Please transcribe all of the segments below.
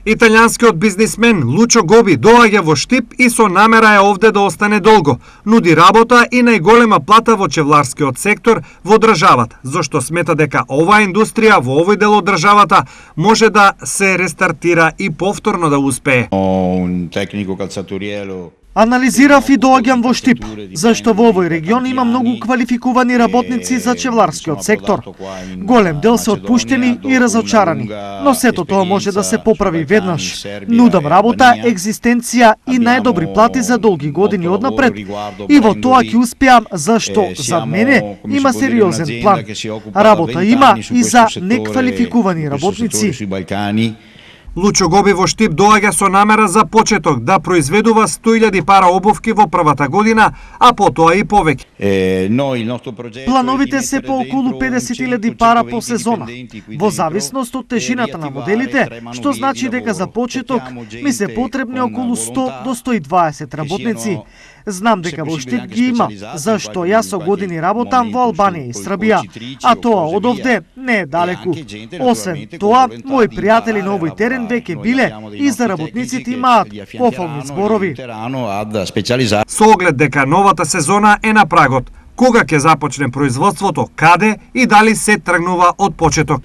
Италијанскиот бизнисмен Лучо Гоби доаѓа во Штип и со намера е овде да остане долго. Нуди работа и најголема плата во чевларскиот сектор во државата, зашто смета дека оваа индустрија во овој дел од државата може да се рестартира и повторно да успее. Анализирав и доаѓам во Штип, зашто во овој регион има многу квалификувани работници за чевларскиот сектор. Голем дел се отпуштени и разочарани, но сето тоа може да се поправи веднаш. Нудам работа, екзистенција и најдобри плати за долги години однапред. И во тоа ќе успеам, зашто за мене има сериозен план. Работа има и за неквалификувани работници. Лучо Гоби во Штип доаѓа со намера за почеток да произведува 100.000 пара обувки во првата година, а потоа и повеќе. Плановите се по околу 50.000 пара по сезона, во зависност од тежината на моделите, што значи дека за почеток ми се потребни околу 100 до 120 работници. Знам дека во Штип ги има, зашто јас со години работам во Албанија и Србија, а тоа од овде не е далеку. Освен тоа, мои пријатели на овој терен веќе биле и за работниците имаат пофални зборови. Со оглед дека новата сезона е на прагот, кога ќе започне производството, каде и дали се тргнува од почеток?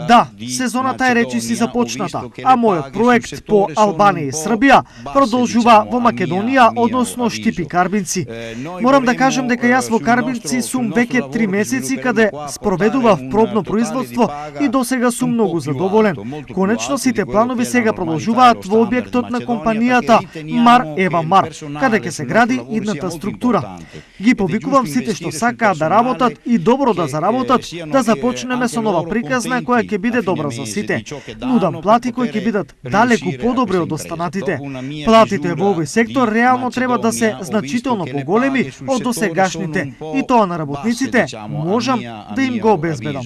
Да, сезоната е речиси започната, а мојот проект по Албанија и Србија продолжува во Македонија, односно Штип и Карбинци. Морам да кажам дека јас во Карбинци сум веќе 3 месеци каде спроведував пробно производство и досега сум многу задоволен. Конечно сите планови сега продолжуваат во објектот на компанијата Мар Ева Мар, каде ќе се гради идната структура. Ги повикувам сите што сакаат да работат и добро да заработат, да започнеме со нова приказна која ќе биде добра за сите. Нудам плати кои ќе бидат далеку подобри од останатите. Платите во овој сектор реално треба да се значително поголеми од досегашните и тоа на работниците можам да им го обезбедам.